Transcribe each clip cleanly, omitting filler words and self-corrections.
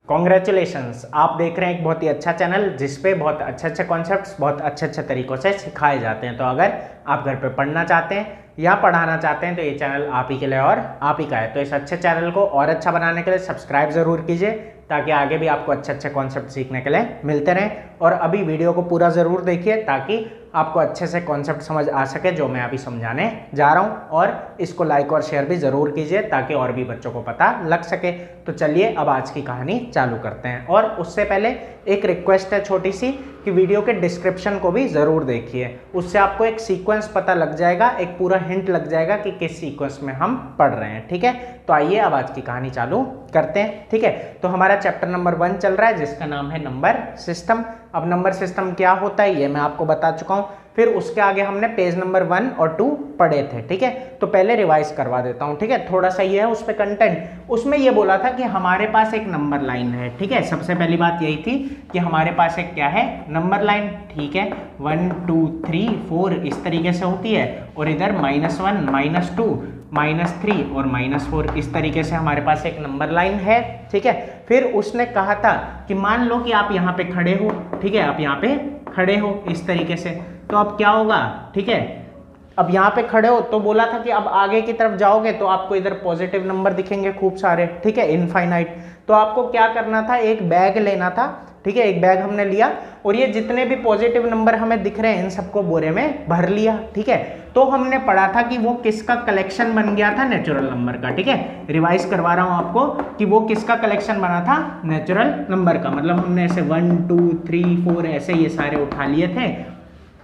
Congratulations, आप देख रहे हैं एक बहुत ही अच्छा चैनल जिसपे बहुत अच्छे अच्छे कॉन्सेप्ट्स बहुत अच्छे अच्छे तरीकों से सिखाए जाते हैं। तो अगर आप घर पे पढ़ना चाहते हैं या पढ़ाना चाहते हैं तो ये चैनल आप ही के लिए और आप ही का है। तो इस अच्छे चैनल को और अच्छा बनाने के लिए सब्सक्राइब ज़रूर कीजिए ताकि आगे भी आपको अच्छे अच्छे कॉन्सेप्ट सीखने के लिए मिलते रहें। और अभी वीडियो को पूरा ज़रूर देखिए ताकि आपको अच्छे से कॉन्सेप्ट समझ आ सके जो मैं अभी समझाने जा रहा हूँ। और इसको लाइक और शेयर भी ज़रूर कीजिए ताकि और भी बच्चों को पता लग सके। तो चलिए अब आज की कहानी चालू करते हैं। और उससे पहले एक रिक्वेस्ट है छोटी सी कि वीडियो के डिस्क्रिप्शन को भी ज़रूर देखिए, उससे आपको एक सीक्वेंस पता लग जाएगा, एक पूरा हिंट लग जाएगा कि किस सीक्वेंस में हम पढ़ रहे हैं। ठीक है, तो आइए अब आज की कहानी चालू करते हैं। ठीक है, तो हमारा चैप्टर नंबर 1 चल रहा है जिसका नाम है नंबर सिस्टम। अब नंबर सिस्टम क्या होता है ये मैं आपको बता चुका हूँ, फिर उसके आगे हमने पेज नंबर 1 और 2 पढ़े थे। ठीक है, तो पहले रिवाइज करवा देता हूँ। ठीक है, थोड़ा सा ये है उस पर कंटेंट, उसमें ये बोला था कि हमारे पास एक नंबर लाइन है। ठीक है, सबसे पहली बात यही थी कि हमारे पास एक क्या है, नंबर लाइन। ठीक है, 1 2 3 4 इस तरीके से होती है और इधर -1 -2 -3 और -4 इस तरीके से हमारे पास एक नंबर लाइन है। ठीक है, फिर उसने कहा था कि मान लो कि आप यहाँ पे खड़े हो। ठीक है, आप यहाँ पे खड़े हो इस तरीके से, तो अब क्या होगा। ठीक है, अब यहाँ पे खड़े हो तो बोला था कि अब आगे की तरफ जाओगे तो आपको इधर पॉजिटिव नंबर दिखेंगे खूब सारे। ठीक है, इनफाइनाइट। तो आपको क्या करना था, एक बैग लेना था। ठीक है, एक बैग हमने लिया और ये जितने भी पॉजिटिव नंबर हमें दिख रहे हैं इन सबको बोरे में भर लिया। ठीक है, तो हमने पढ़ा था कि वो किसका कलेक्शन बन गया था, नेचुरल नंबर का। ठीक है, रिवाइज करवा रहा हूं आपको कि वो किसका कलेक्शन बना था, नेचुरल नंबर का। मतलब हमने ऐसे 1 2 3 4 ऐसे ये सारे उठा लिए थे।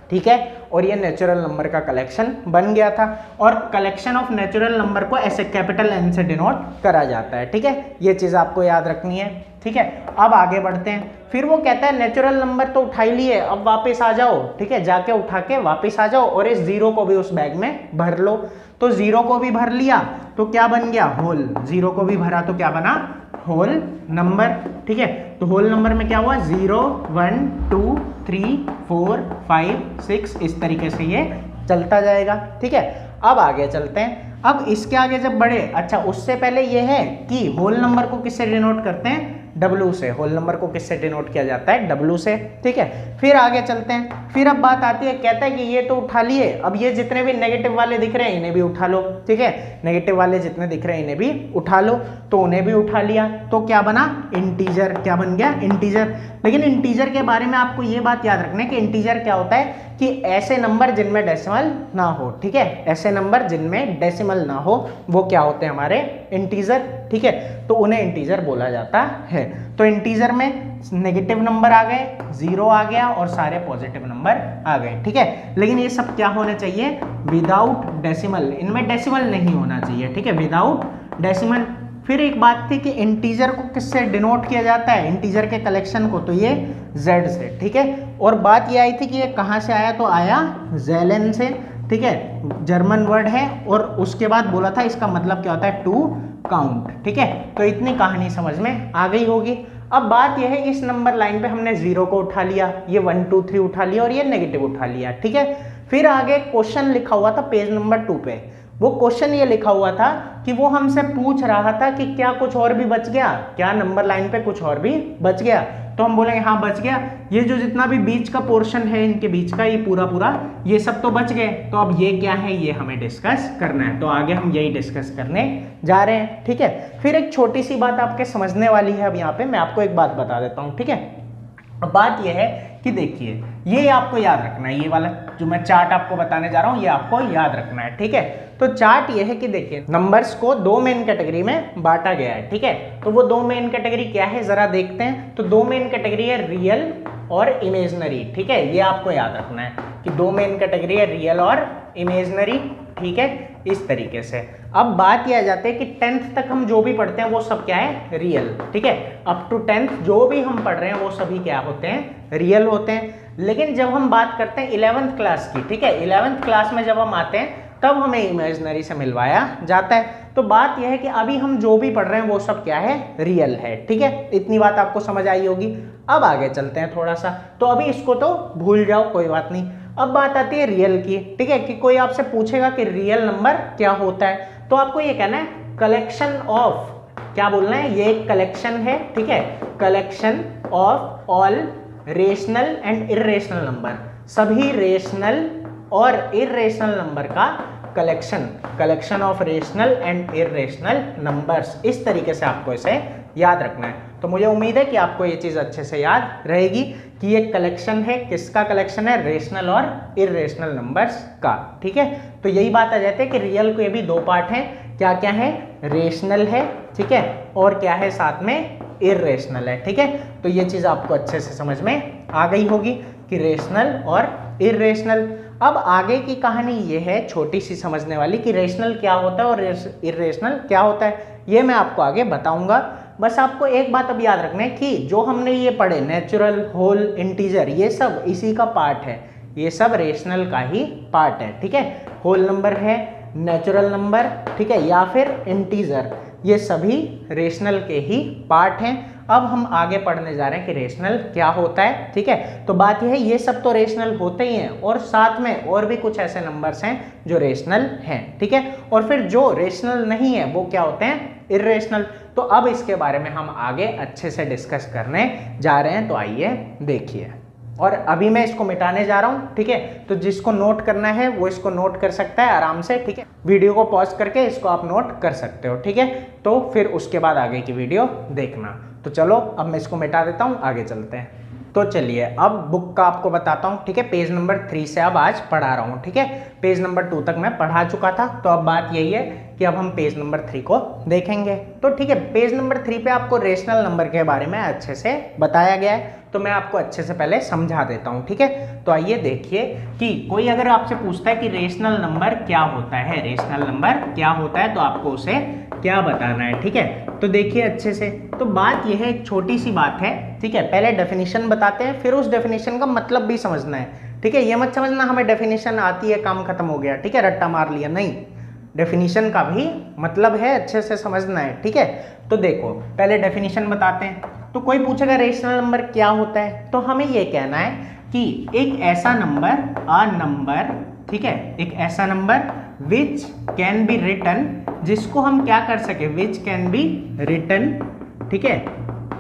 ठीक है, और ये नेचुरल नंबर का कलेक्शन बन गया था। और कलेक्शन ऑफ नेचुरल नंबर को ऐसे कैपिटल N से डिनोट करा जाता है। ठीक है, ये चीज़ आपको याद रखनी है। ठीक है, अब आगे बढ़ते हैं। फिर वो कहता है नेचुरल नंबर तो उठा ही लिए, अब वापस आ जाओ। ठीक है, जाके उठा के वापस आ जाओ और इस जीरो को भी उस बैग में भर लो। तो जीरो को भी भर लिया तो क्या बन गया, होल। जीरो को भी भरा तो क्या बना, होल नंबर। ठीक है, तो होल नंबर में क्या हुआ, 0 1 2 3 4 5 6 इस तरीके से ये चलता जाएगा। ठीक है, अब आगे चलते हैं। अब इसके आगे जब बढ़े, अच्छा उससे पहले ये है कि होल नंबर को किससे डिनोट करते हैं, W से। होल नंबर को किससे डिनोट किया जाता है, W से। ठीक है, फिर आगे चलते हैं। फिर अब बात आती है, कहता है कि ये तो उठा लिए, अब ये जितने भी नेगेटिव वाले दिख रहे हैं इन्हें भी उठा लो। ठीक है, नेगेटिव वाले जितने दिख रहे हैं इन्हें भी उठा लो, तो उन्हें भी उठा लिया तो क्या बना, इंटीजर। क्या बन गया, इंटीजर। लेकिन इंटीजर के बारे में आपको ये बात याद रखना है कि इंटीजर क्या होता है कि ऐसे नंबर जिनमें डेसिमल ना हो। ठीक है, ऐसे नंबर जिनमें डेसिमल ना हो वो क्या होते हैं, हमारे इंटीजर। ठीक है, तो उन्हें इंटीजर बोला जाता है। तो इंटीजर में नेगेटिव नंबर आ गए, 0 आ गया और सारे पॉजिटिव नंबर आ गए। ठीक है, लेकिन ये सब क्या होने चाहिए, विदाउट डेसिमल। इनमें डेसिमल नहीं होना चाहिए। ठीक है, विदाउट डेसिमल। फिर एक बात थी कि इंटीजर को किससे डिनोट किया जाता है, इंटीजर के कलेक्शन को, तो ये Z से। ठीक है, और बात ये आई थी कि ये कहाँ से आया, तो आया ज़ेलन से। ठीक है, जर्मन वर्ड है और उसके बाद बोला था इसका मतलब क्या होता है, टू काउंट। ठीक है, तो इतनी कहानी समझ में आ गई होगी। अब बात यह है, इस नंबर लाइन पे हमने 0 को उठा लिया, ये 1 2 3 उठा लिया और ये नेगेटिव उठा लिया। ठीक है, फिर आगे क्वेश्चन लिखा हुआ था पेज नंबर 2 पे। वो क्वेश्चन ये लिखा हुआ था कि वो हमसे पूछ रहा था कि क्या कुछ और भी बच गया, क्या नंबर लाइन पे कुछ और भी बच गया। तो हम बोलेंगे हाँ बच गया, ये जो जितना भी बीच का पोर्शन है इनके बीच का, ये पूरा पूरा ये सब तो बच गए। तो अब ये क्या है, ये हमें डिस्कस करना है। तो आगे हम यही डिस्कस करने जा रहे हैं। ठीक है, फिर एक छोटी सी बात आपके समझने वाली है। अब यहाँ पे मैं आपको एक बात बता देता हूँ। ठीक है, अब बात यह है कि देखिए ये आपको याद रखना है, ये वाला जो मैं चार्ट आपको बताने जा रहा हूँ ये आपको याद रखना है। ठीक है, तो चार्ट ये है कि देखिए नंबर्स को 2 मेन कैटेगरी में बांटा गया है। ठीक है, तो वो 2 मेन कैटेगरी क्या है जरा देखते हैं। तो 2 मेन कैटेगरी है, रियल और इमेजनरी। ठीक है, ये आपको याद रखना है कि 2 मेन कैटेगरी है, रियल और इमेजनरी। ठीक है, इस तरीके से। अब बात यह आ जाती है कि 10th तक हम जो भी पढ़ते हैं वो सब क्या है, रियल। ठीक है, अप टू 10th जो भी हम पढ़ रहे हैं वो सभी क्या होते हैं, रियल होते हैं। लेकिन जब हम बात करते हैं 11th क्लास की, ठीक है, 11th क्लास में जब हम आते हैं तब हमें इमेजनरी से मिलवाया जाता है। तो बात यह है कि अभी हम जो भी पढ़ रहे हैं वो सब क्या है, रियल है। ठीक है, इतनी बात आपको समझ आई होगी। अब आगे चलते हैं थोड़ा सा, तो अभी इसको तो भूल जाओ, कोई बात नहीं। अब बात आती है रियल की। ठीक है, कि कोई आपसे पूछेगा कि रियल नंबर क्या होता है, तो आपको ये कहना है कलेक्शन ऑफ क्या बोलना है, ये एक कलेक्शन है, ठीक है, collection of all rational and irrational number, सभी रेशनल और इर्रेशनल नंबर का collection, collection of rational and irrational numbers. इस तरीके से आपको इसे याद रखना है। तो मुझे उम्मीद है कि आपको ये चीज़ अच्छे से याद रहेगी कि ये कलेक्शन है, किसका कलेक्शन है, रेशनल और इर्रेशनल नंबर्स का, ठीक है। तो यही बात आ जाती है कि रियल के भी दो पार्ट हैं, क्या क्या है, रेशनल है, ठीक है, और क्या है साथ में, इर्रेशनल है, ठीक है। तो ये चीज़ आपको अच्छे से समझ में आ गई होगी कि रेशनल और इर्रेशनल। अब आगे की कहानी ये है छोटी सी समझने वाली कि रेशनल क्या होता है और इर्रेशनल क्या होता है, ये मैं आपको आगे बताऊंगा। बस आपको एक बात अब याद रखना है कि जो हमने ये पढ़े नेचुरल, होल, इंटीजर, ये सब इसी का पार्ट है, ये सब रेशनल का ही पार्ट है, ठीक है। होल नंबर है, नेचुरल नंबर, ठीक है, या फिर इंटीजर, ये सभी रेशनल के ही पार्ट हैं। अब हम आगे पढ़ने जा रहे हैं कि रेशनल क्या होता है, ठीक है। तो बात यह है, ये सब तो रेशनल होते ही हैं और साथ में और भी कुछ ऐसे नंबर्स हैं जो रेशनल हैं, ठीक है। और फिर जो रेशनल नहीं है वो क्या होते हैं, इर्रेशनल। तो अब इसके बारे में हम आगे अच्छे से डिस्कस करने जा रहे हैं, तो आइए देखिए। और अभी मैं इसको मिटाने जा रहा हूँ, ठीक है। तो जिसको नोट करना है वो इसको नोट कर सकता है आराम से, ठीक है। वीडियो को पॉज करके इसको आप नोट कर सकते हो, ठीक है। तो फिर उसके बाद आगे की वीडियो देखना। तो चलो अब मैं इसको मिटा देता हूँ, आगे चलते हैं। तो चलिए अब बुक का आपको बताता हूँ, ठीक है। पेज नंबर 3 से अब आज पढ़ा रहा हूँ, ठीक है। पेज नंबर 2 तक मैं पढ़ा चुका था, तो अब बात यही है कि अब हम पेज नंबर 3 को देखेंगे। तो ठीक है, पेज नंबर 3 पे आपको रेशनल नंबर के बारे में अच्छे से बताया गया है, तो मैं आपको अच्छे से पहले समझा देता हूँ, ठीक है। तो आइए देखिए कि कोई अगर आपसे पूछता है कि रेशनल नंबर क्या होता है, रेशनल नंबर क्या होता है, तो आपको उसे क्या बताना है, ठीक है। तो देखिए अच्छे से, तो बात यह है, एक छोटी सी बात है, ठीक है। पहले डेफिनेशन बताते हैं, फिर उस डेफिनेशन का मतलब भी समझना है, ठीक है। ये मत समझना हमें डेफिनेशन आती है काम खत्म हो गया, ठीक है, रट्टा मार लिया, नहीं, डेफिनेशन का भी मतलब है, अच्छे से समझना है, ठीक है। तो देखो पहले डेफिनेशन बताते हैं। तो कोई पूछेगा रेशनल नंबर क्या होता है, तो हमें ये कहना है कि एक ऐसा नंबर, अ नंबर, ठीक है, एक ऐसा number which can be written, जिसको हम क्या कर सके, विच कैन बी रिटन, ठीक है,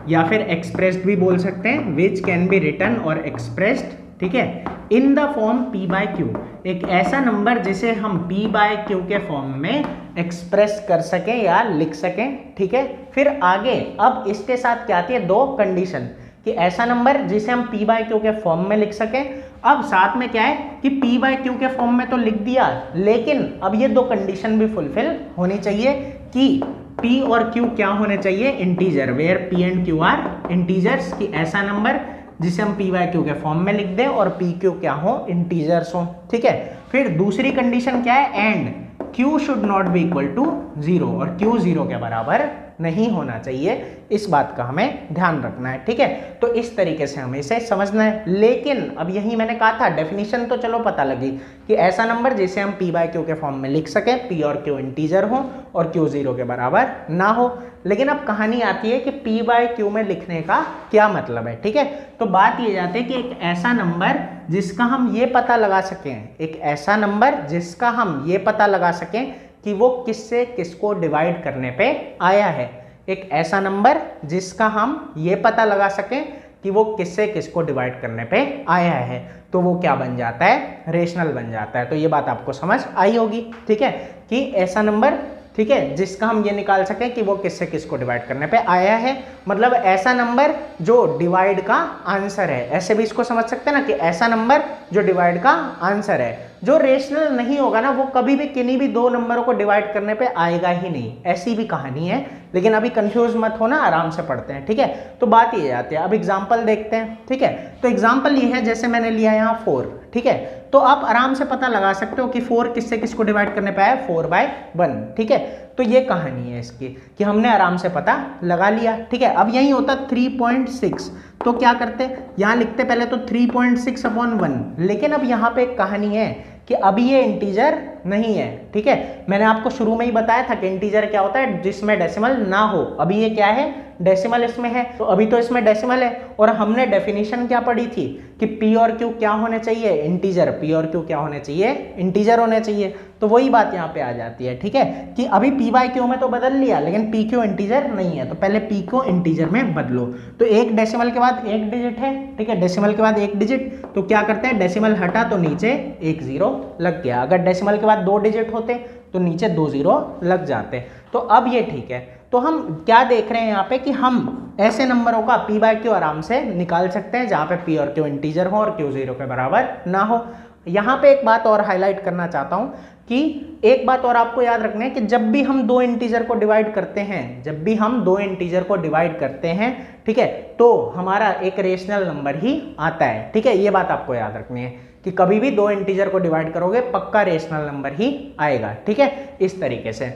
या फिर एक्सप्रेस्ड भी बोल सकते हैं, विच कैन बी रिटन और एक्सप्रेस्ड, ठीक है, in the form p by q, एक ऐसा नंबर जिसे हम p बाय q के फॉर्म में एक्सप्रेस कर सकें या लिख सकें, ठीक है। फिर आगे अब इसके साथ क्या आती है, दो कंडीशन, कि ऐसा नंबर जिसे हम p बाय q के फॉर्म में लिख सकें। अब साथ में क्या है कि p बाय q के फॉर्म में तो लिख दिया, लेकिन अब ये दो कंडीशन भी फुलफिल होनी चाहिए कि p और q क्या होने चाहिए, integer, where p and q are integers, कि ऐसा नंबर जिसे हम p बाय q के फॉर्म में लिख दें और p q क्या हो, इंटीजर्स हो, ठीक है। फिर दूसरी कंडीशन क्या है, and q should not be equal to 0, और q 0 के बराबर नहीं होना चाहिए, इस बात का हमें ध्यान रखना है, ठीक है। तो इस तरीके से हमें इसे समझना है। लेकिन अब यही मैंने कहा था, डेफिनेशन तो चलो पता लगी कि ऐसा नंबर जिसे हम p बाय q के फॉर्म में लिख सकें, p और q इंटीजर हो और q 0 के बराबर ना हो। लेकिन अब कहानी आती है कि p बाय q में लिखने का क्या मतलब है, ठीक है। तो बात ये जाती है कि एक ऐसा नंबर जिसका हम ये पता लगा सकें, एक ऐसा नंबर जिसका हम ये पता लगा सकें कि वो किससे किसको डिवाइड करने पे आया है, एक ऐसा नंबर जिसका हम ये पता लगा सकें कि वो किससे किसको डिवाइड करने पे आया है, तो वो क्या बन जाता है, रेशनल बन जाता है। तो ये बात आपको समझ आई होगी, ठीक है, कि ऐसा नंबर, ठीक है, जिसका हम ये निकाल सकें कि वो किससे किसको डिवाइड करने पे आया है, मतलब ऐसा नंबर जो डिवाइड का आंसर है। ऐसे भी इसको समझ सकते हैं ना कि ऐसा नंबर जो डिवाइड का आंसर है। जो रेशनल नहीं होगा ना, वो कभी भी किन्हीं भी दो नंबरों को डिवाइड करने पे आएगा ही नहीं, ऐसी भी कहानी है। लेकिन अभी कंफ्यूज मत होना, आराम से पढ़ते हैं, ठीक है। तो बात ये आती है, अब एग्जाम्पल देखते हैं, ठीक है। तो एग्जाम्पल ये है, जैसे मैंने लिया यहाँ 4, ठीक है। तो आप आराम से पता लगा सकते हो कि 4 किससे किसको डिवाइड करने पे आया, 4 बाय 1, ठीक है। तो ये कहानी है इसकी कि हमने आराम से पता लगा लिया, ठीक है। अब यही होता 3.6, तो क्या करते, यहाँ लिखते पहले तो 3.6/1, लेकिन अब यहाँ पे एक कहानी है कि अभी ये इंटीजर नहीं है, ठीक है। मैंने आपको शुरू में ही बताया था कि इंटीजर क्या होता है, जिसमें डेसिमल ना हो। अभी ये क्या है, डेसिमल इसमें है, तो अभी तो इसमें डेसिमल है। और हमने डेफिनेशन क्या पढ़ी थी कि पी और क्यू क्या होने चाहिए, इंटीजर। पी और क्यू क्या होने चाहिए, इंटीजर होने चाहिए। तो वही बात यहाँ पे आ जाती है, ठीक है, कि अभी पी बाई क्यू में तो बदल लिया, लेकिन पी क्यू इंटीजर नहीं है, तो पहले पी को इंटीजर में बदलो। तो एक डेसिमल के बाद एक डिजिट है, ठीक है, डेसिमल के बाद एक डिजिट, तो क्या करते हैं, डेसिमल हटा तो नीचे एक जीरो लग गया। अगर डेसिमल के बाद दो डिजिट होते तो नीचे दो जीरो लग जाते। तो अब ये ठीक है। तो हम क्या देख रहे हैं यहाँ पे कि हम ऐसे नंबरों का पी बाय क्यू आराम से निकाल सकते हैं जहाँ पे पी और क्यू इंटीजर हो और क्यू जीरो के बराबर ना हो। यहाँ पे एक बात और हाईलाइट करना चाहता हूँ कि एक बात और आपको याद रखना है कि जब भी हम दो इंटीजर को डिवाइड करते हैं, जब भी हम दो इंटीजर को डिवाइड करते हैं, ठीक है, तो हमारा एक रेशनल नंबर ही आता है, ठीक है। ये बात आपको याद रखनी है कि कभी भी दो इंटीजर को डिवाइड करोगे पक्का रेशनल नंबर ही आएगा, ठीक है, इस तरीके से।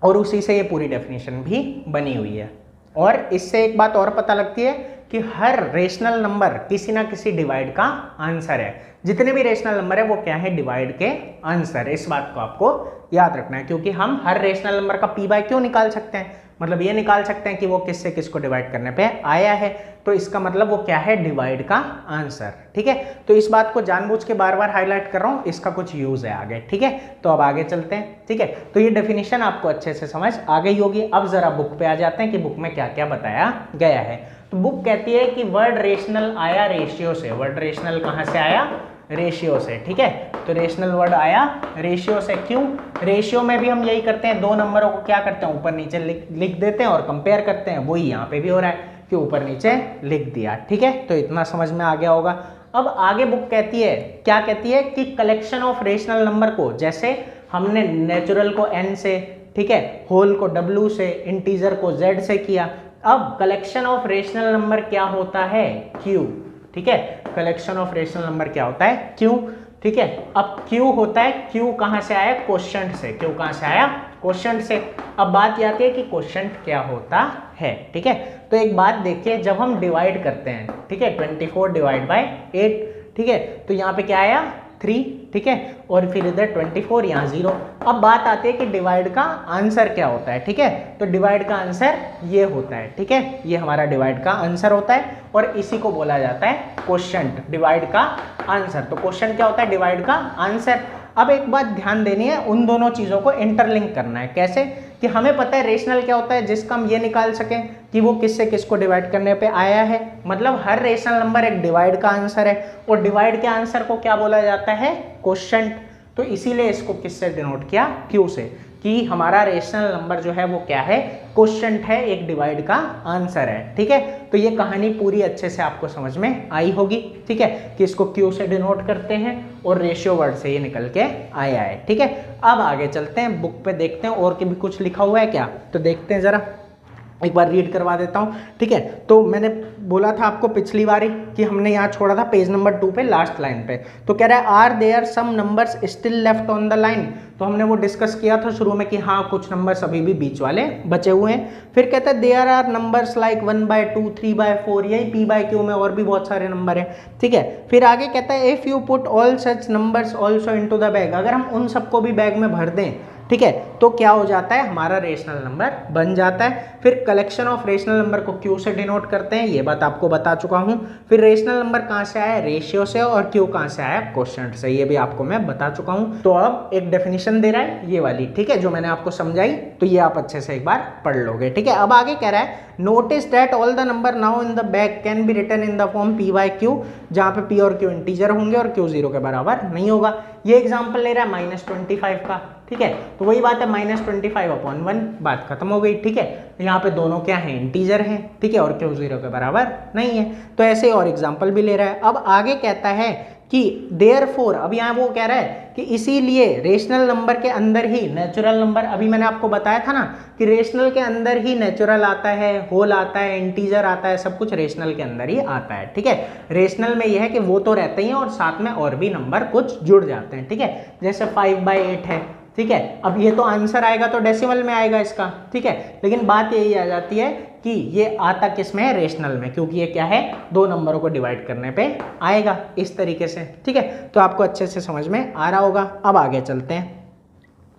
और उसी से ये पूरी डेफिनेशन भी बनी हुई है। और इससे एक बात और पता लगती है कि हर रेशनल नंबर किसी ना किसी डिवाइड का आंसर है। जितने भी रेशनल नंबर है वो क्या है, डिवाइड के आंसर। इस बात को आपको याद रखना है, क्योंकि हम हर रेशनल नंबर का पी बाय क्यू निकाल सकते हैं, मतलब ये निकाल सकते हैं कि वो किससे किसको डिवाइड करने पे आया है, तो इसका मतलब वो क्या है, डिवाइड का आंसर, ठीक है। तो इस बात को जानबूझ के बार बार हाईलाइट कर रहा हूँ, इसका कुछ यूज है आगे, ठीक है। तो अब आगे चलते हैं, ठीक है। तो ये डेफिनेशन आपको अच्छे से समझ आ गई होगी। अब जरा बुक पे आ जाते हैं कि बुक में क्या क्या बताया गया है। तो बुक कहती है कि वर्ड रेशनल आया रेशियो से। वर्ड रेशनल कहाँ से आया, रेशियो से, ठीक है। तो रेशनल वर्ड आया रेशियो से। क्यों, रेशियो में भी हम यही करते हैं, दो नंबरों को क्या करते हैं, ऊपर नीचे लिख देते हैं और कंपेयर करते हैं। वही यहाँ पे भी हो रहा है कि ऊपर नीचे लिख दिया, ठीक है। तो इतना समझ में आ गया होगा। अब आगे बुक कहती है, क्या कहती है कि कलेक्शन ऑफ रेशनल नंबर को, जैसे हमने नेचुरल को n से, ठीक है, होल को w से, इंटीजर को z से किया, अब कलेक्शन ऑफ रेशनल नंबर क्या होता है, q, ठीक है। कलेक्शन ऑफ रेशनल नंबर क्या होता है, q, ठीक है। अब q होता है, q कहाँ से आया, क्वोशिएंट से। q कहाँ से आया, क्वोशिएंट से। अब बात ये आती है कि क्वोशिएंट क्या होता है, ठीक है। तो एक बात देखिए, जब हम डिवाइड करते हैं, ठीक है, 24 डिवाइड बाय 8, ठीक है, तो यहाँ पे क्या आया 3, ठीक है, और फिर इधर 24, यहाँ 0। अब बात आती है कि डिवाइड का आंसर क्या होता है, ठीक है। तो डिवाइड का आंसर ये होता है, ठीक है, ये हमारा डिवाइड का आंसर होता है और इसी को बोला जाता है क्वोशिएंट, डिवाइड का आंसर। तो क्वोशिएंट क्या होता है, डिवाइड का आंसर। अब एक बात ध्यान देनी है, उन दोनों चीजों को इंटरलिंक करना है। कैसे, कि हमें पता है रेशनल क्या होता है, जिसका हम ये निकाल सकें कि वो किससे किसको डिवाइड करने पे आया है। मतलब हर रेशनल नंबर एक डिवाइड का आंसर है, और डिवाइड के आंसर को क्या बोला जाता है, क्वोशिएंट। तो इसीलिए इसको किससे डिनोट किया, क्यू से, कि हमारा रेशनल नंबर जो है वो क्या है, क्वोशिएंट है, एक डिवाइड का आंसर है, ठीक है। तो ये कहानी पूरी अच्छे से आपको समझ में आई होगी, ठीक है, कि इसको क्यू से डिनोट करते हैं और रेशियो वर्ड से ये निकल के आया है, ठीक है। अब आगे चलते हैं, बुक पे देखते हैं और भी कुछ लिखा हुआ है क्या, तो देखते हैं जरा, एक बार रीड करवा देता हूँ, ठीक है। तो मैंने बोला था आपको पिछली बारी कि हमने यहाँ छोड़ा था पेज नंबर 2 पे लास्ट लाइन पे। तो कह रहा है are there some numbers still left on the line. तो हमने वो डिस्कस किया था शुरू में कि हाँ कुछ नंबर्स अभी भी बीच वाले बचे हुए हैं। फिर कहता है देयर आर नंबर्स लाइक 1/2, 3/4, यही पी बाय क्यू में और भी बहुत सारे नंबर हैं, ठीक है। फिर आगे कहता है if you put all such numbers also into the bag, अगर हम उन सबको भी बैग में भर दें, ठीक है, तो क्या हो जाता है, हमारा रेशनल नंबर बन जाता है। फिर कलेक्शन ऑफ रेशनल नंबर को क्यू से डिनोट करते हैं, ये बात आपको बता चुका हूँ। फिर रेशनल नंबर कहाँ से आया, रेशियो से, और क्यू कहाँ से आया, क्वोशिएंट से, ये भी आपको मैं बता चुका हूँ। तो अब एक डेफिनेशन दे रहा है ये वाली, ठीक है, जो मैंने आपको समझाई, तो ये आप अच्छे से एक बार पढ़ लोगे, ठीक है। अब आगे कह रहा है notice that all the number now in the bag can be written in the form p by q, जहाँ पे पी और क्यू इंटीजर होंगे और क्यू 0 के बराबर नहीं होगा। ये एग्जाम्पल ले रहा है -25 का, ठीक है। तो वही बात है, -25/1, बात खत्म हो गई, ठीक है। यहाँ पे दोनों क्या हैं, इंटीजर हैं, ठीक है, और क्यू 0 के बराबर नहीं है। तो ऐसे और एग्जाम्पल भी ले रहा है। अब आगे कहता है कि देयरफॉर, अब यहाँ वो कह रहा है कि इसीलिए रेशनल नंबर के अंदर ही नेचुरल नंबर, अभी मैंने आपको बताया था ना कि रेशनल के अंदर ही नेचुरल आता है, होल आता है, इंटीजर आता है, सब कुछ रेशनल के अंदर ही आता है, ठीक है। रेशनल में यह है कि वो तो रहते ही हैं और साथ में और भी नंबर कुछ जुड़ जाते हैं, ठीक है। जैसे 5/8 है, ठीक है। अब ये तो आंसर आएगा तो डेसिमल में आएगा इसका, ठीक है। लेकिन बात यही आ जाती है कि ये आता किस में है, रेशनल में, क्योंकि ये क्या है, दो नंबरों को डिवाइड करने पे आएगा इस तरीके से, ठीक है। तो आपको अच्छे से समझ में आ रहा होगा। अब आगे चलते हैं,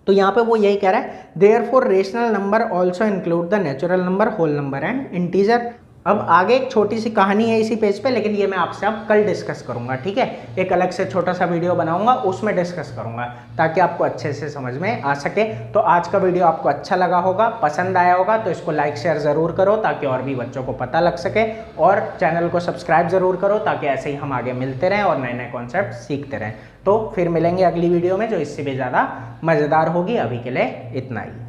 तो यहाँ पे वो यही कह रहा है, therefore rational number also include the natural number, whole number and integer. अब आगे एक छोटी सी कहानी है इसी पेज पे, लेकिन ये मैं आपसे अब कल डिस्कस करूंगा, ठीक है। एक अलग से छोटा सा वीडियो बनाऊंगा, उसमें डिस्कस करूंगा ताकि आपको अच्छे से समझ में आ सके। तो आज का वीडियो आपको अच्छा लगा होगा, पसंद आया होगा, तो इसको लाइक शेयर ज़रूर करो ताकि और भी बच्चों को पता लग सके, और चैनल को सब्सक्राइब ज़रूर करो ताकि ऐसे ही हम आगे मिलते रहें और नए नए कॉन्सेप्ट सीखते रहें। तो फिर मिलेंगे अगली वीडियो में जो इससे भी ज़्यादा मज़ेदार होगी। अभी के लिए इतना ही।